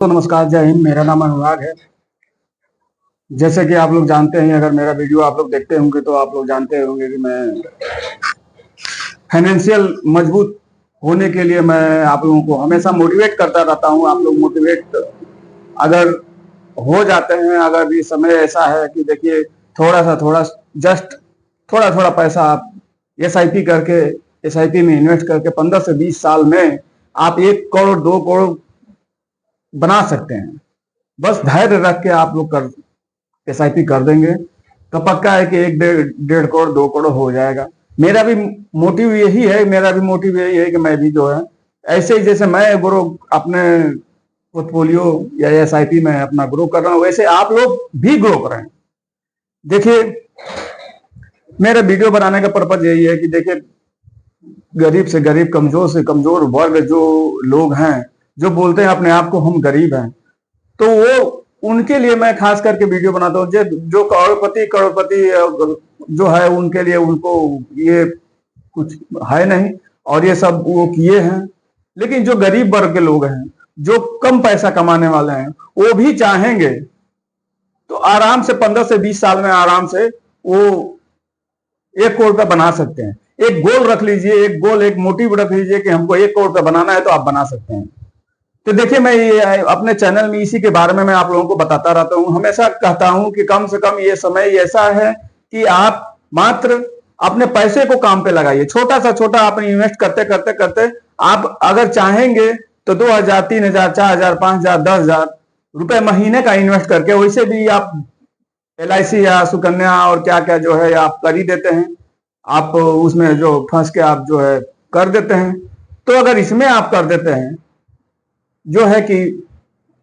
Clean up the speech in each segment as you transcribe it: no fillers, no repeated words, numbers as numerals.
तो नमस्कार, जय हिंद। मेरा नाम अनुराग है। जैसे कि आप लोग जानते हैं, अगर मेरा वीडियो आप लोग देखते होंगे तो आप लोग जानते होंगे कि मैं फाइनेंशियल मजबूत होने के लिए मैं आप लोगों को हमेशा मोटिवेट करता रहता हूं। आप लोग मोटिवेट अगर हो जाते हैं, अगर ये समय ऐसा है कि देखिए थोड़ा जस्ट थोड़ा थोड़ा पैसा आप एसआईपी करके एसआईपी में इन्वेस्ट करके 15 से 20 साल में आप 1 करोड़ 2 करोड़ बना सकते हैं। बस धैर्य रख के आप लोग कर एसआईपी कर देंगे तो पक्का है कि 1 डेढ़ करोड़ 2 करोड़ हो जाएगा। मेरा भी मोटिव यही है कि मैं भी जो है ऐसे ही जैसे मैं ग्रो अपने पोर्टफोलियो या एसआईपी में अपना ग्रो कर रहा हूं, वैसे आप लोग भी ग्रो करें। देखिए, मेरा वीडियो बनाने का पर्पज यही है कि देखिए, गरीब से गरीब, कमजोर से कमजोर वर्ग जो लोग हैं, जो बोलते हैं अपने आप को हम गरीब हैं, तो वो उनके लिए मैं खास करके वीडियो बनाता हूँ। जो करोड़पति जो है, उनके लिए उनको ये कुछ है नहीं और ये सब वो किए हैं। लेकिन जो गरीब वर्ग के लोग हैं, जो कम पैसा कमाने वाले हैं, वो भी चाहेंगे तो आराम से 15 से 20 साल में आराम से वो 1 करोड़ रुपया बना सकते हैं। एक गोल रख लीजिए, एक मोटिव रख लीजिए कि हमको 1 करोड़ रुपया बनाना है, तो आप बना सकते हैं। तो देखिए, मैं ये अपने चैनल में इसी के बारे में मैं आप लोगों को बताता रहता हूँ। हमेशा कहता हूँ कि कम से कम ये समय ऐसा है कि आप मात्र अपने पैसे को काम पे लगाइए। छोटा सा छोटा आप इन्वेस्ट करते करते करते आप अगर चाहेंगे तो 2,000 3,000 4,000 5,000 10,000 रुपए महीने का इन्वेस्ट करके वैसे भी आप एलआईसी या सुकन्या और क्या क्या जो है आप कर ही देते हैं। आप उसमें जो फंस के आप जो है कर देते हैं। तो अगर इसमें आप कर देते हैं, जो है कि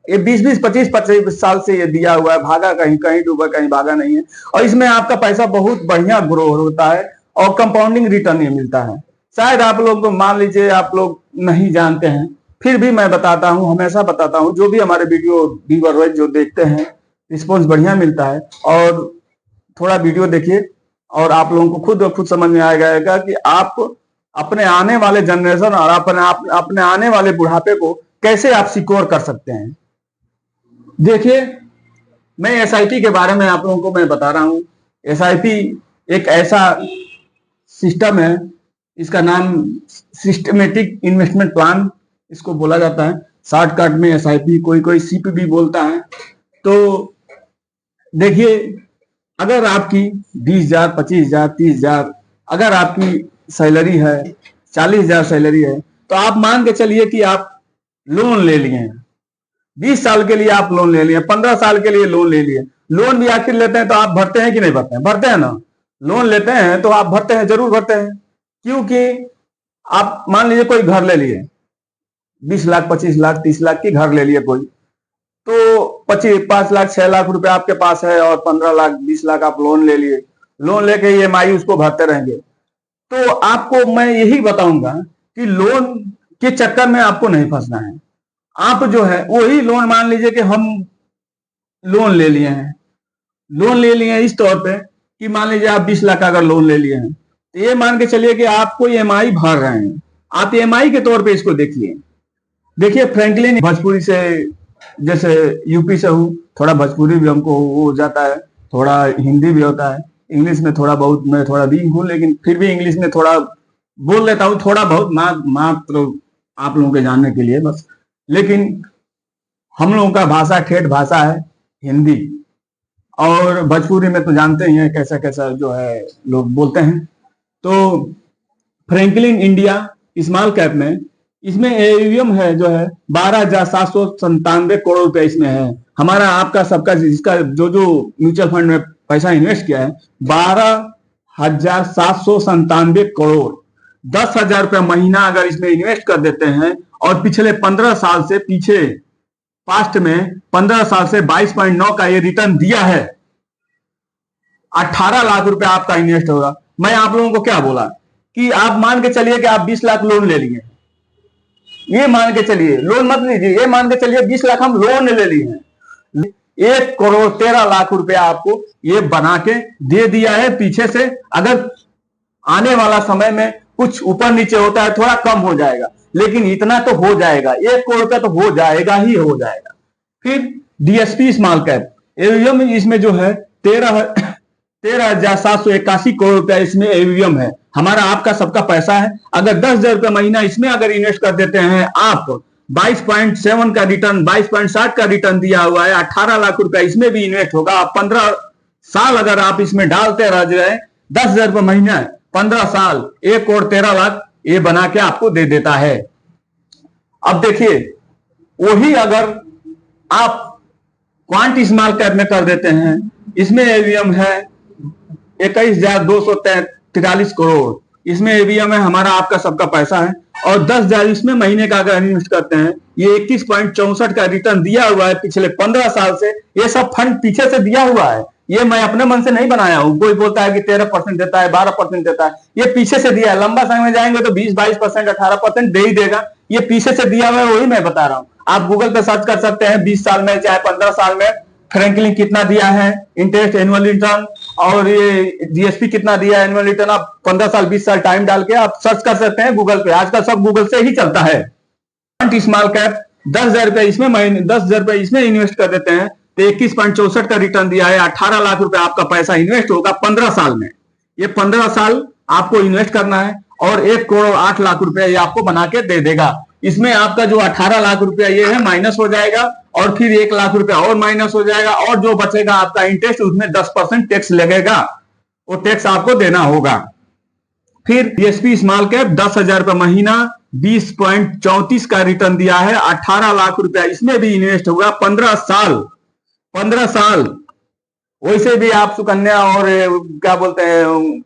ये 20-20 25-25 साल से ये दिया हुआ है, भागा कहीं कहीं डूबा कहीं भागा नहीं है, और इसमें आपका पैसा बहुत बढ़िया ग्रो होता है और कंपाउंडिंग रिटर्न ये मिलता है। शायद आप लोग को मान लीजिए आप लोग नहीं जानते हैं, फिर भी मैं बताता हूं, हमेशा बताता हूं। जो भी हमारे वीडियो व्यूअर जो देखते हैं, रिस्पॉन्स बढ़िया मिलता है। और थोड़ा वीडियो देखिए और आप लोगों को खुद समझ में आएगा कि आप अपने आने वाले जनरेशन और अपने आने वाले बुढ़ापे को कैसे आप सिक्योर कर सकते हैं। देखिए, मैं एसआईपी के बारे में आप लोगों को मैं बता रहा हूं। एसआईपी एक ऐसा सिस्टम है, इसका नाम सिस्टमेटिक इन्वेस्टमेंट प्लान इसको बोला जाता है। शॉर्टकट में एसआईपी, कोई सीपीबी बोलता है। तो देखिए, अगर आपकी 20,000 25,000 30,000 अगर आपकी सैलरी है, 40,000 सैलरी है, तो आप मान के चलिए कि आप लोन ले लिए हैं। 20 साल के लिए आप लोन ले लिए, 15 साल के लिए लोन ले लिए। लोन भी आखिर लेते हैं तो आप भरते हैं कि नहीं भरते हैं? भरते हैं ना। लोन लेते हैं तो आप भरते हैं, जरूर भरते हैं। क्योंकि आप मान लीजिए कोई घर ले लिए, 20 लाख 25 लाख 30 लाख की घर ले लिए कोई, तो 5 लाख 6 लाख रुपए आपके पास है और 15 लाख 20 लाख आप लोन ले लिए। लोन लेके ईएमआई उसको भरते रहेंगे। तो आपको मैं यही बताऊंगा कि लोन के चक्कर में आपको नहीं फंसना है। आप जो है वही लोन, मान लीजिए कि हम लोन ले लिए हैं, लोन ले लिए हैं इस तौर पे कि मान लीजिए आप 20 लाख का अगर लोन ले लिए हैं, तो ये मान के चलिए कि आपको ईएमआई भर रहे हैं। आप ईएमआई के तौर पे इसको देखिए। देखिए, फ्रैंकलिन भोजपुरी से, जैसे यूपी से हूँ, थोड़ा भोजपुरी भी हमको हो जाता है, थोड़ा हिंदी भी होता है, इंग्लिश में थोड़ा बहुत मैं थोड़ा वीक हूँ, लेकिन फिर भी इंग्लिश में थोड़ा बोल लेता हूँ, थोड़ा बहुत मात्र आप लोगों के जानने के लिए बस। लेकिन हम लोगों का भाषा ठेठ भाषा है हिंदी, और भोजपुरी में तो जानते ही हैं कैसा कैसा जो है लोग बोलते हैं। तो फ्रैंकलिन इंडिया स्मॉल कैप में इसमें एयूएम है जो है 12,797 करोड़ रुपए इसमें है। हमारा आपका सबका जिसका जो म्यूचुअल फंड में पैसा इन्वेस्ट किया है 12,797 करोड़। 10,000 रुपए महीना अगर इसमें इन्वेस्ट कर देते हैं और पिछले 15 साल से पीछे पास्ट में 15 साल से 22.9 का ये रिटर्न दिया है, 18 लाख रुपए आपका इन्वेस्ट होगा। मैं आप लोगों को क्या बोला कि आप मान के चलिए कि आप 20 लाख लोन ले लिए, ये मान के चलिए, लोन मत लीजिए, ये मान के चलिए 20 लाख हम लोन ले लिए हैं, 1,13,00,000 रुपया आपको ये बना के दे दिया है पीछे से। अगर आने वाला समय में कुछ ऊपर नीचे होता है, थोड़ा कम हो जाएगा, लेकिन इतना तो हो जाएगा, 1 करोड़ रुपया तो हो जाएगा ही हो जाएगा। फिर डीएसपी स्मॉल कैप एवीएम, इसमें जो है 13,781 करोड़ रुपया इसमें एवीएम है। हमारा आपका सबका पैसा है। अगर 10,000 रुपया महीना इसमें अगर इन्वेस्ट कर देते हैं आप, 22.7 का रिटर्न, 22.60 का रिटर्न दिया हुआ है, 18 लाख रुपया इसमें भी इन्वेस्ट होगा। 15 साल अगर आप इसमें डालते रह जाए, 10,000 रुपये महीना, 15 साल, 1 करोड़ 13 लाख ये बना के आपको दे देता है। अब देखिए, वही अगर आप क्वांट स्मॉल कैप में कर देते हैं, इसमें एवीएम है 21,243 करोड़, इसमें एवीएम है, हमारा आपका सबका पैसा है। और 10,000 इसमें महीने का अगर इन्वेस्ट करते हैं, ये 21.64 का रिटर्न दिया हुआ है पिछले 15 साल से। ये सब फंड पीछे से दिया हुआ है, ये मैं अपने मन से नहीं बनाया हूं। कोई बोलता है कि 13% देता है, 12% देता है, ये पीछे से दिया है। लंबा समय में जाएंगे तो 20-22%, 18% दे ही देगा। ये पीछे से दिया हुआ है, वही मैं बता रहा हूं। आप गूगल पे सर्च कर सकते हैं, 20 साल में चाहे 15 साल में फ्रैंकलिन कितना दिया है इंटरेस्ट एनुअल रिटर्न, और ये जीएसपी कितना दिया है एनुअल रिटर्न। आप 15 साल 20 साल टाइम डाल के आप सर्च कर सकते हैं गूगल पे। आजकल सब गूगल से ही चलता है। स्मॉल कैप 10,000 रुपए इसमें महीने 10,000 रुपए इसमें इन्वेस्ट कर देते हैं तो 21.64 का रिटर्न दिया है। 18 लाख रुपए आपका पैसा इन्वेस्ट होगा 15 साल में। ये 15 साल आपको इन्वेस्ट करना है और 1 करोड़ 8 लाख रुपए ये आपको बना के दे देगा। इसमें आपका जो 18 लाख रुपया ये है माइनस हो जाएगा, और फिर 1 लाख रुपया और माइनस हो जाएगा, और जो बचेगा आपका इंटरेस्ट, उसमें 10% टैक्स लगेगा, वो टैक्स आपको देना होगा। फिर डीएसपी स्मॉल कैप 10,000 रुपये महीना, 20.34 का रिटर्न दिया है। 18 लाख रुपया इसमें भी इन्वेस्ट होगा 15 साल। वैसे भी आप सुकन्या और क्या बोलते हैं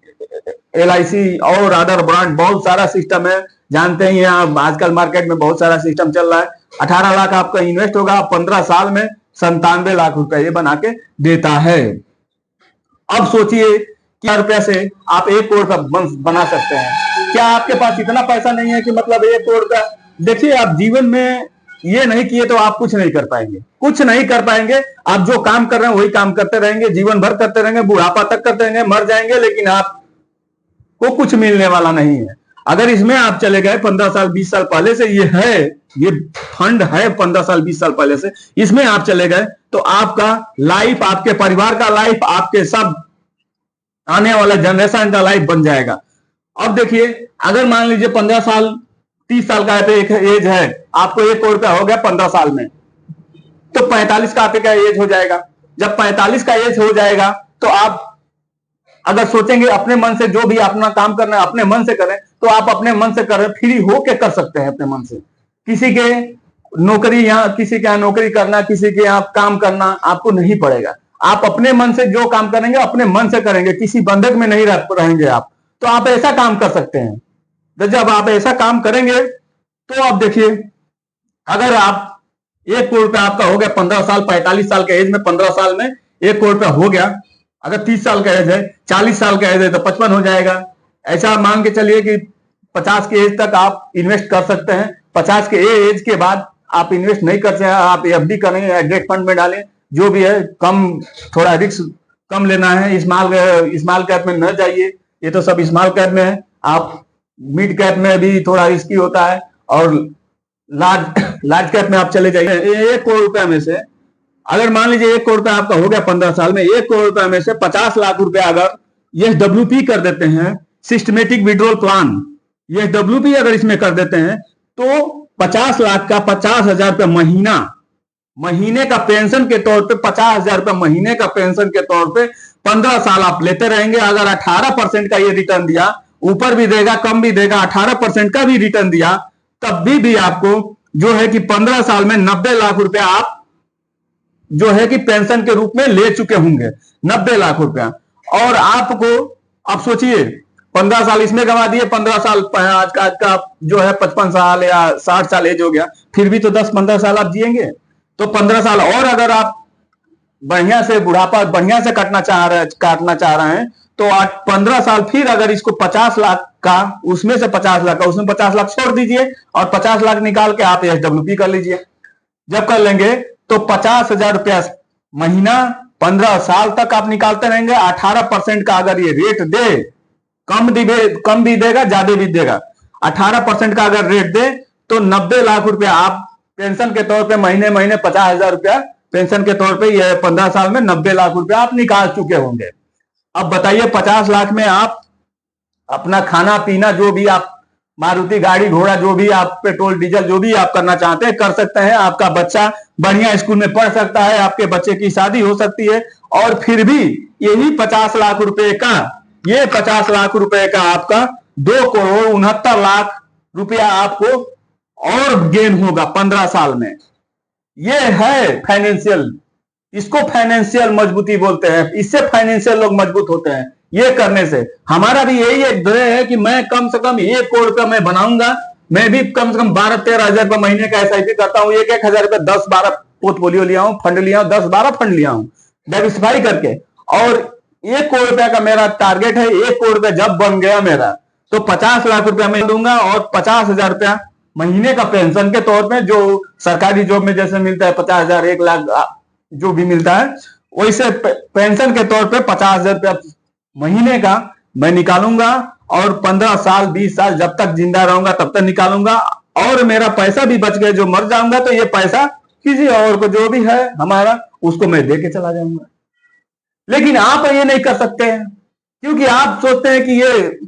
LIC और अदर ब्रांड, बहुत सारा सिस्टम है, जानते ही हैं आप। आजकल मार्केट में बहुत सारा सिस्टम चल रहा है। 18 लाख आपका इन्वेस्ट होगा 15 साल में, 97 लाख रुपए ये बना के देता है। अब सोचिए क्या रुपया से आप 1 करोड़ का बना सकते हैं। क्या आपके पास इतना पैसा नहीं है कि मतलब 1 करोड़ का? देखिए, आप जीवन में ये नहीं किए तो आप कुछ नहीं कर पाएंगे, कुछ नहीं कर पाएंगे। आप जो काम कर रहे हैं वही काम करते रहेंगे, जीवन भर करते रहेंगे, बुढ़ापा तक करते रहेंगे, मर जाएंगे, लेकिन आपको कुछ मिलने वाला नहीं है। अगर इसमें आप चले गए 15 साल 20 साल पहले से, ये फंड है 15 साल 20 साल पहले से, इसमें आप चले गए तो आपका लाइफ, आपके परिवार का लाइफ, आपके सब आने वाला जनरेशन का लाइफ बन जाएगा। अब देखिए, अगर मान लीजिए 15 साल 30 साल का एक एज है, आपको 1 करोड़ रुपया हो गया 15 साल में, तो 45 का आपका एज हो जाएगा। जब 45 का एज हो जाएगा तो आप अगर सोचेंगे अपने मन से, जो भी अपना काम करना है अपने मन से करें, तो आप अपने मन से करें, फ्री होके कर सकते हैं अपने मन से। किसी के नौकरी यहाँ, किसी के यहाँ नौकरी करना, किसी के यहाँ काम करना आपको नहीं पड़ेगा। आप अपने मन से जो काम करेंगे अपने मन से करेंगे, किसी बंधक में नहीं रहेंगे आप, तो आप ऐसा काम कर सकते हैं। तो जब आप ऐसा काम करेंगे तो आप देखिए, अगर आप 1 करोड़ रुपया आपका हो गया 15 साल, 45 साल के एज में 15 साल में 1 करोड़ रुपया हो गया। अगर 30 साल का एज है, 40 साल का एज है तो 55 हो जाएगा। ऐसा मान के चलिए कि 50 के एज तक आप इन्वेस्ट कर सकते हैं। 50 के एज के बाद आप इन्वेस्ट नहीं कर सकते, आप FD करें या डायरेक्ट फंड में डालें, जो भी है, कम, थोड़ा रिस्क कम लेना है। स्मॉल कैप में न जाइए, ये तो सब स्मॉल कैप में है। आप मिड कैप में भी थोड़ा रिस्की होता है, और लार्ज कैप में आप चले जाइए। 1 करोड़ रुपया में से अगर मान लीजिए 1 करोड़ रुपया आपका हो गया 15 साल में, 1 करोड़ रुपया में से 50 लाख रुपया अगर SWP कर देते हैं, सिस्टमेटिक विड्रॉल प्लान, SWP अगर इसमें कर देते हैं, तो 50 लाख का 50,000 रुपया महीने का पेंशन के तौर पे, 50,000 रुपया महीने का पेंशन के तौर पे 15 साल आप लेते रहेंगे। अगर 18% का ये रिटर्न दिया, ऊपर भी देगा कम भी देगा, 18% का भी रिटर्न दिया, तब भी आपको जो है कि 15 साल में 90 लाख रुपया आप जो है कि पेंशन के रूप में ले चुके होंगे, 90 लाख रुपया। और आपको अब सोचिए, 15 साल इसमें गंवा दिए, 15 साल आज का जो है 55 साल या 60 साल एज हो गया, फिर भी तो 10-15 साल आप जिएंगे। तो 15 साल और अगर आप बढ़िया से बुढ़ापा बढ़िया से काटना चाह रहे हैं, तो 15 साल फिर अगर इसको 50 लाख का, उसमें से 50 लाख का, उसमें 50 लाख छोड़ दीजिए और 50 लाख निकाल के आप SWP कर लीजिए। जब कर लेंगे तो 50,000 रुपया महीना 15 साल तक आप निकालते रहेंगे। 18% का अगर ये रेट दे, कम भी देगा, ज्यादा भी देगा, 18% का अगर रेट दे तो 90 लाख रुपया आप पेंशन के तौर पे महीने 50,000 रुपया पेंशन के तौर पे ये 15 साल में 90 लाख रुपया आप निकाल चुके होंगे। अब बताइए 50 लाख में आप अपना खाना पीना जो भी आप मारुति गाड़ी घोड़ा जो भी आप पेट्रोल डीजल जो भी आप करना चाहते हैं कर सकते हैं। आपका बच्चा बढ़िया स्कूल में पढ़ सकता है, आपके बच्चे की शादी हो सकती है। और फिर भी यही 50 लाख रुपए का, ये 50 लाख रुपए का आपका 2,69,00,000 रुपया आपको और गेन होगा 15 साल में। ये है फाइनेंशियल, इसको फाइनेंशियल मजबूती बोलते हैं। इससे फाइनेंशियल लोग मजबूत होते हैं ये करने से। हमारा भी यही एक ध्येय है कि मैं कम से कम 1 करोड़ रुपया मैं बनाऊंगा। मैं भी कम से कम 12-13 हजार रुपये महीने का SIP करता हूं। 1-1 हजार रुपये 10-12 पोर्टफोलियो लिया हूं, फंड लिया हूं, 10-12 फंड लिया हूं डाइवर्सिफाई करके। और 1 करोड़ रुपया का मेरा टारगेट है। 1 करोड़ रुपया जब बन गया मेरा तो 50 लाख रुपया मैं दूंगा और 50,000 रुपया महीने का पेंशन के तौर पे, जो सरकारी जॉब में जैसे मिलता है 50,000 1 लाख जो भी मिलता है, वैसे पेंशन के तौर पे 50,000 रुपया महीने का मैं निकालूंगा। और 15 साल 20 साल जब तक जिंदा रहूंगा तब तक निकालूंगा। और मेरा पैसा भी बच गया, जो मर जाऊंगा तो ये पैसा किसी और को जो भी है हमारा उसको मैं दे के चला जाऊंगा। लेकिन आप ये नहीं कर सकते हैं क्योंकि आप सोचते हैं कि ये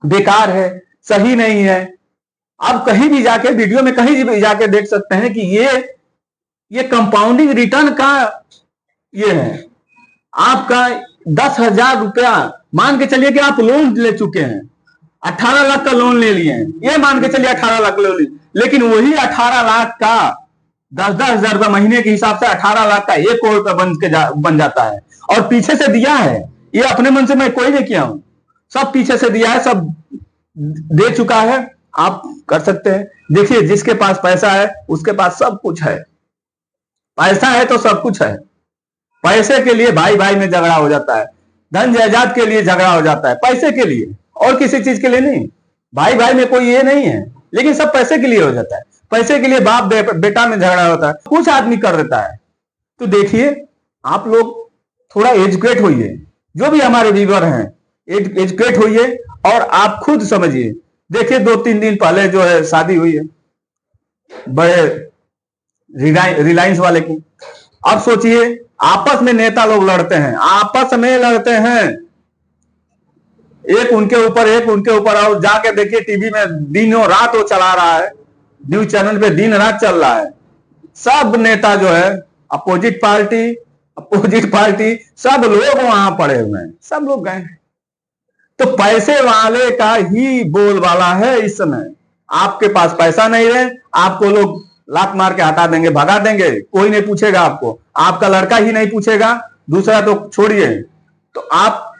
बेकार है, सही नहीं है। आप कहीं भी जाके वीडियो में कहीं भी जाके देख सकते हैं कि ये कंपाउंडिंग रिटर्न का ये है। आपका 10,000 रुपया मान के चलिए कि आप लोन ले चुके हैं, 18 लाख का लोन ले लिए हैं, ये मान के चलिए 18 लाख लोन लिए, लेकिन वही 18 लाख का 10-10 हजार रुपया महीने के हिसाब से 18 लाख का 1 करोड़ रुपया बन जाता है। और पीछे से दिया है, ये अपने मन से मैं कोई नहीं किया हूं, सब पीछे से दिया है, सब दे चुका है। आप कर सकते हैं। देखिए जिसके पास पैसा है उसके पास सब कुछ है। पैसा है तो सब कुछ है। पैसे के लिए भाई भाई में झगड़ा हो जाता है, धन जायदाद के लिए झगड़ा हो जाता है, पैसे के लिए और किसी चीज के लिए नहीं। भाई भाई में कोई ये नहीं है, लेकिन सब पैसे के लिए हो जाता है। पैसे के लिए बाप बेटा में झगड़ा होता है, कुछ आदमी कर देता है। तो देखिए आप लोग थोड़ा एजुकेट होइए, जो भी हमारे व्यूअर हैं एजुकेट होइए और आप खुद समझिए। देखिए 2-3 दिन पहले जो है शादी हुई है बड़े रिलायंस वाले की। अब सोचिए आपस में नेता लोग लड़ते हैं, आपस में लड़ते हैं, एक उनके ऊपर एक उनके ऊपर। और जाके देखिए टीवी में दिनों रात वो चला रहा है, न्यूज चैनल पे दिन रात चल रहा है। सब नेता जो है अपोजिट पार्टी सब लोग वहां पड़े हुए हैं, सब लोग गए हैं। तो पैसे वाले का ही बोलबाला है इस समय। आपके पास पैसा नहीं है, आपको लोग लात मार के हटा देंगे, भगा देंगे, कोई नहीं पूछेगा आपको, आपका लड़का ही नहीं पूछेगा, दूसरा तो छोड़िए। तो आप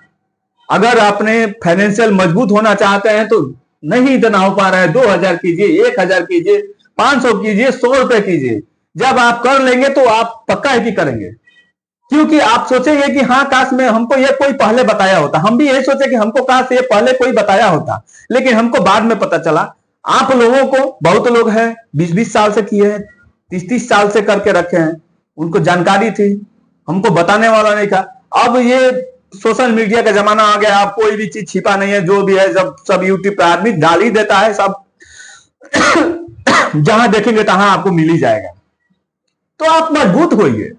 अगर अपने फाइनेंशियल मजबूत होना चाहते हैं तो नहीं इतना हो पा रहा है, 2,000 कीजिए, 1,000 कीजिए, 500 कीजिए, 100 रुपए कीजिए। जब आप कर लेंगे तो आप पक्का है कि करेंगे, क्योंकि आप सोचेंगे कि हाँ काश में हमको ये कोई पहले बताया होता। हम भी यही सोचे कि हमको काश ये पहले कोई बताया होता, लेकिन हमको बाद में पता चला। आप लोगों को बहुत लोग हैं 20-20 साल से किए हैं, 30-30 साल से करके रखे हैं, उनको जानकारी थी, हमको बताने वाला नहीं था। अब ये सोशल मीडिया का जमाना आ गया, आप कोई भी चीज छिपा नहीं है, जो भी है जब सब यूट्यूब पे आदमी डाल ही देता है, सब जहां देखेंगे तहां आपको मिल ही जाएगा। तो आप मजबूत होइए।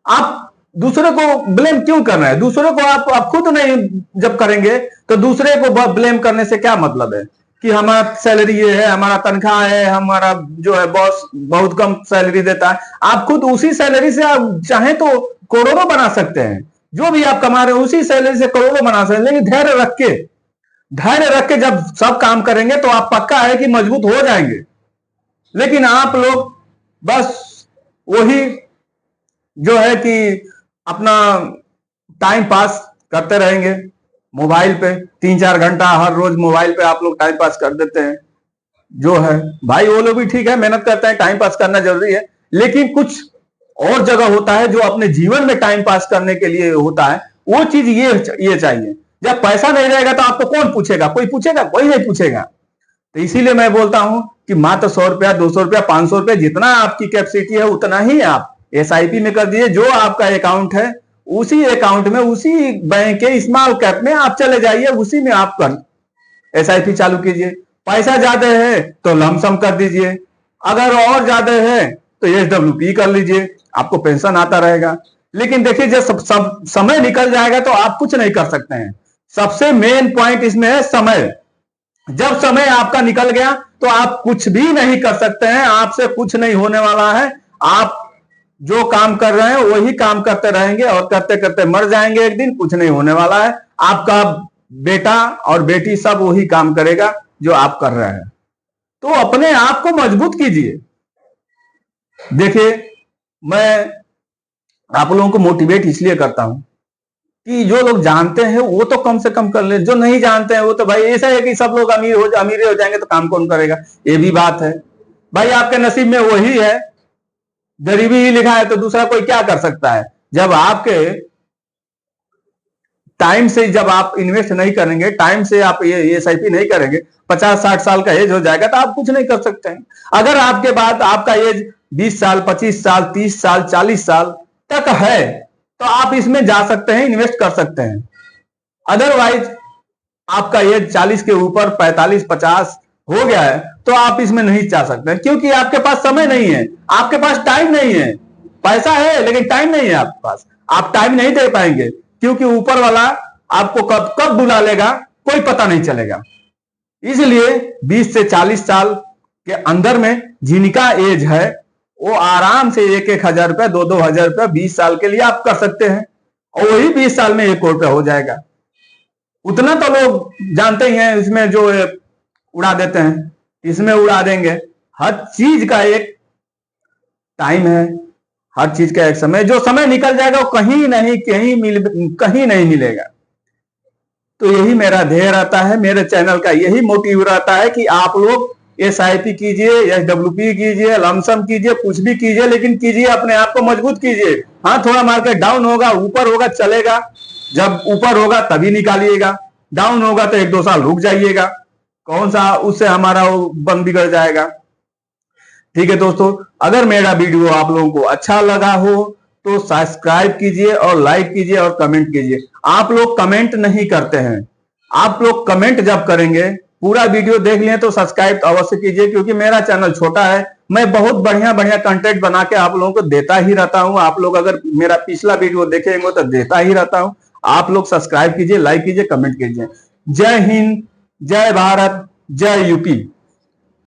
आप दूसरे को ब्लेम क्यों कर रहे हैं? दूसरे को आप खुद नहीं जब करेंगे तो दूसरे को ब्लेम करने से क्या मतलब है कि हमारा सैलरी ये है, हमारा तनख्वाह है, हमारा जो है बॉस बहुत कम सैलरी देता है। आप खुद उसी सैलरी से आप चाहें तो करोड़ों बना सकते हैं, जो भी आप कमा रहे हैं उसी सैलरी से करोड़ों बना सकते हैं। लेकिन धैर्य रख के जब सब काम करेंगे तो आप पक्का है कि मजबूत हो जाएंगे। लेकिन आप लोग बस वही जो है कि अपना टाइम पास करते रहेंगे मोबाइल पे, 3-4 घंटा हर रोज मोबाइल पे आप लोग टाइम पास कर देते हैं। जो है भाई वो लोग भी ठीक है, मेहनत करते हैं, टाइम पास करना जरूरी है, लेकिन कुछ और जगह होता है जो अपने जीवन में टाइम पास करने के लिए होता है, वो चीज ये चाहिए। जब पैसा नहीं रहेगा तो आपको कौन पूछेगा? कोई पूछेगा? कोई नहीं पूछेगा। तो इसीलिए मैं बोलता हूं कि मात्र 100 रुपया, 200 रुपया, 500 रुपया, जितना आपकी कैपेसिटी है उतना ही आप SIP में कर दीजिए। जो आपका अकाउंट है उसी अकाउंट में, उसी बैंक के स्मॉल कैप में आप चले जाइए, उसी में आप कर SIP चालू कीजिए। पैसा ज्यादा है तो लमसम कर दीजिए, अगर और ज्यादा है तो SWP कर लीजिए, आपको पेंशन आता रहेगा। लेकिन देखिए जब सब समय निकल जाएगा तो आप कुछ नहीं कर सकते हैं। सबसे मेन पॉइंट इसमें है समय। जब समय आपका निकल गया तो आप कुछ भी नहीं कर सकते हैं, आपसे कुछ नहीं होने वाला है। आप जो काम कर रहे हैं वही काम करते रहेंगे और करते करते मर जाएंगे एक दिन, कुछ नहीं होने वाला है। आपका बेटा और बेटी सब वही काम करेगा जो आप कर रहे हैं। तो अपने आप को मजबूत कीजिए। देखिए मैं आप लोगों को मोटिवेट इसलिए करता हूं कि जो लोग जानते हैं वो तो कम से कम कर ले, जो नहीं जानते हैं वो तो भाई ऐसा है कि सब लोग अमीर हो जाएंगे तो काम कौन करेगा, ये भी बात है। भाई आपके नसीब में वही है, गरीबी ही लिखा है तो दूसरा कोई क्या कर सकता है। जब आपके टाइम से जब आप इन्वेस्ट नहीं करेंगे, टाइम से आप ये SIP नहीं करेंगे, 50-60 साल का एज हो जाएगा तो आप कुछ नहीं कर सकते हैं। अगर आपके बाद आपका एज 20 साल, 25 साल, 30 साल, 40 साल तक है तो आप इसमें जा सकते हैं, इन्वेस्ट कर सकते हैं। अदरवाइज आपका एज 40 के ऊपर 45-50 हो गया है तो आप इसमें नहीं जा सकते, क्योंकि आपके पास समय नहीं है, आपके पास टाइम नहीं है। पैसा है लेकिन टाइम नहीं है आपके पास, आप टाइम नहीं दे पाएंगे, क्योंकि ऊपर वाला आपको कब कब बुला लेगा कोई पता नहीं चलेगा। इसलिए 20 से 40 साल के अंदर में जिनका एज है वो आराम से 1-1 हजार रुपया, 2-2 हजार रुपया 20 साल के लिए आप कर सकते हैं और वही 20 साल में 1 करोड़ रुपया हो जाएगा। उतना तो लोग जानते ही हैं, इसमें जो उड़ा देते हैं, इसमें उड़ा देंगे। हर चीज का एक टाइम है, हर चीज का एक समय, जो समय निकल जाएगा वो कहीं नहीं मिलेगा। तो यही मेरा ध्येय रहता है, मेरे चैनल का यही मोटिव रहता है कि आप लोग SIP कीजिए, SWP कीजिए, लमसम कीजिए, कुछ भी कीजिए, लेकिन कीजिए, अपने आप को मजबूत कीजिए। हाँ थोड़ा मार्केट डाउन होगा, ऊपर होगा, चलेगा। जब ऊपर होगा तभी निकालिएगा, डाउन होगा तो 1-2 साल रुक जाइएगा, कौन सा उससे हमारा बन बिगड़ जाएगा। ठीक है दोस्तों, अगर मेरा वीडियो आप लोगों को अच्छा लगा हो तो सब्सक्राइब कीजिए और लाइक कीजिए और कमेंट कीजिए। आप लोग कमेंट नहीं करते हैं, आप लोग कमेंट जब करेंगे, पूरा वीडियो देख लिए तो सब्सक्राइब अवश्य कीजिए, क्योंकि मेरा चैनल छोटा है, मैं बहुत बढ़िया बढ़िया कंटेंट बना के आप लोगों को देता ही रहता हूं। आप लोग अगर मेरा पिछला वीडियो देखेंगे तो देता ही रहता हूं। आप लोग सब्सक्राइब कीजिए, लाइक कीजिए, कमेंट कीजिए। जय हिंद, जय भारत, जय यूपी।